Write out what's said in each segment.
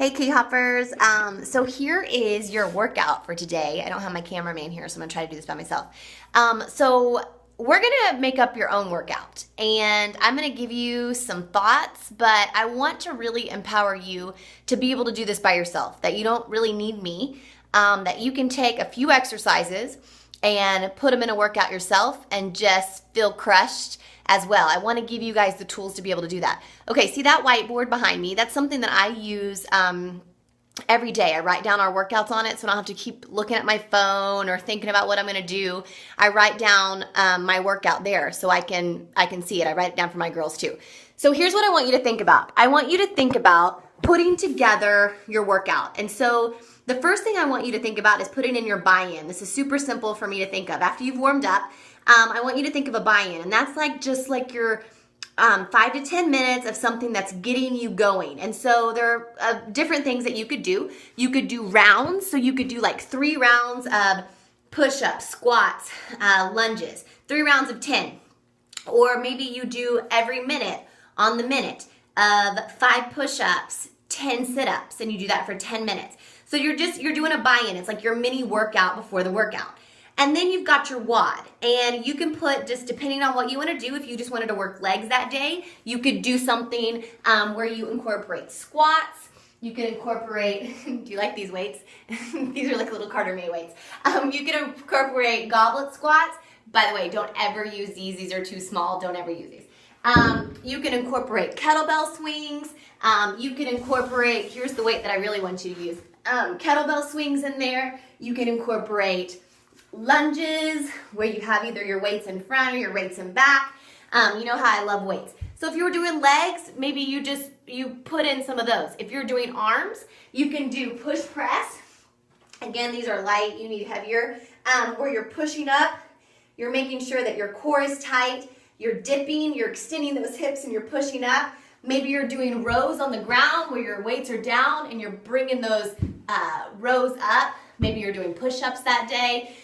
Hey Key Hoppers, so here is your workout for today. I don't have my cameraman here, so I'm gonna try to do this by myself. So we're gonna make up your own workout, and I'm gonna give you some thoughts, but I want to really empower you to be able to do this by yourself, that you don't really need me, that you can take a few exercises and put them in a workout yourself and just feel crushed as well. I want to give you guys the tools to be able to do that. Okay, see that whiteboard behind me? That's something that I use every day. I write down our workouts on it so I don't have to keep looking at my phone or thinking about what I'm going to do. I write down my workout there so I can see it. I write it down for my girls too. So here's what I want you to think about. I want you to think about putting together your workout. And so the first thing I want you to think about is putting in your buy-in. This is super simple for me to think of. After you've warmed up, I want you to think of a buy-in, and that's like just like your 5 to 10 minutes of something that's getting you going. And so there are different things that you could do. You could do rounds, so you could do like 3 rounds of push-ups, squats, lunges, 3 rounds of 10. Or maybe you do every minute on the minute of 5 push-ups, 10 sit-ups, and you do that for 10 minutes. So you're doing a buy-in. It's like your mini workout before the workout. And then you've got your WOD, and you can put, just depending on what you want to do, if you just wanted to work legs that day, you could do something where you incorporate squats. You can incorporate, do you like these weights? These are like little Carter May weights. You can incorporate goblet squats. By the way, don't ever use these. These are too small. Don't ever use these. You can incorporate kettlebell swings. You can incorporate, here's the weight that I really want you to use, kettlebell swings in there. You can incorporate lunges where you have either your weights in front or your weights in back. You know how I love weights. So if you were doing legs, maybe you put in some of those. If you're doing arms, you can do push press. Again, these are light, you need heavier. Where you're pushing up, you're making sure that your core is tight, you're dipping, you're extending those hips and you're pushing up. Maybe you're doing rows on the ground where your weights are down and you're bringing those rows up. Maybe you're doing push-ups that day.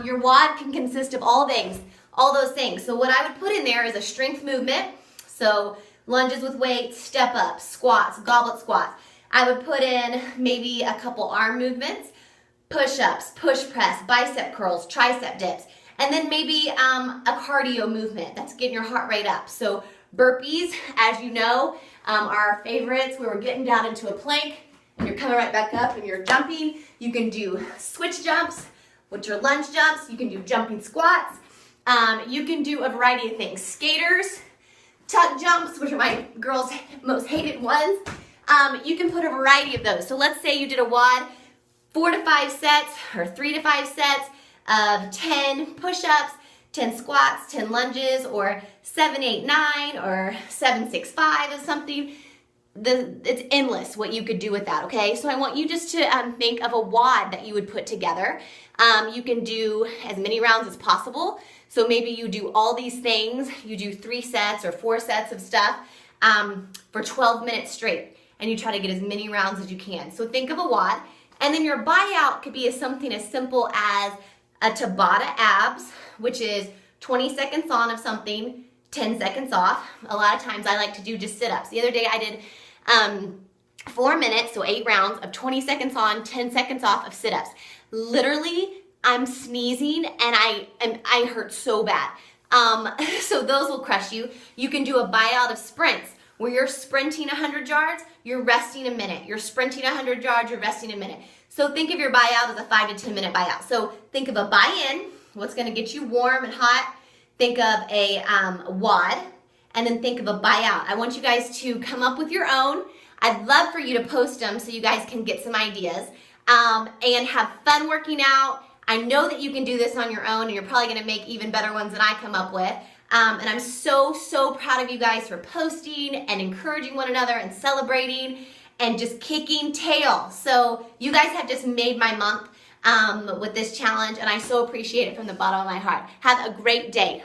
Your WOD can consist of all those things. So what I would put in there is a strength movement. So lunges with weights, step ups, squats, goblet squats. I would put in maybe a couple arm movements, push-ups, push press, bicep curls, tricep dips, and then maybe a cardio movement that's getting your heart rate up. So burpees, as you know, are our favorites where we're getting down into a plank and you're coming right back up and you're jumping. You can do switch jumps, which are lunge jumps. You can do jumping squats. You can do a variety of things. Skaters, tuck jumps, which are my girls' most hated ones. You can put a variety of those. So let's say you did a WOD, 4 to 5 sets or 3 to 5 sets of 10 push-ups, 10 squats, 10 lunges, or 7, 8, 9, or 7, 6, 5 of something. It's endless what you could do with that, okay? So I want you just to think of a WOD that you would put together. You can do as many rounds as possible. So maybe you do all these things. You do 3 sets or 4 sets of stuff for 12 minutes straight. And you try to get as many rounds as you can. So think of a WOD. And then your buyout could be something as simple as a Tabata abs, which is 20 seconds on of something, 10 seconds off. A lot of times I like to do just sit-ups. The other day I did 4 minutes, so 8 rounds of 20 seconds on, 10 seconds off of sit-ups. Literally, I'm sneezing and I hurt so bad. So those will crush you. You can do a buyout of sprints where you're sprinting 100 yards, you're resting a minute. You're sprinting 100 yards, you're resting a minute. So think of your buyout as a 5 to 10 minute buyout. So think of a buy-in, what's gonna get you warm and hot. Think of a WOD, and then think of a buyout. I want you guys to come up with your own. I'd love for you to post them so you guys can get some ideas and have fun working out. I know that you can do this on your own, and you're probably gonna make even better ones than I come up with. And I'm so, so proud of you guys for posting and encouraging one another and celebrating and just kicking tail. So you guys have just made my month with this challenge, and I so appreciate it from the bottom of my heart. Have a great day.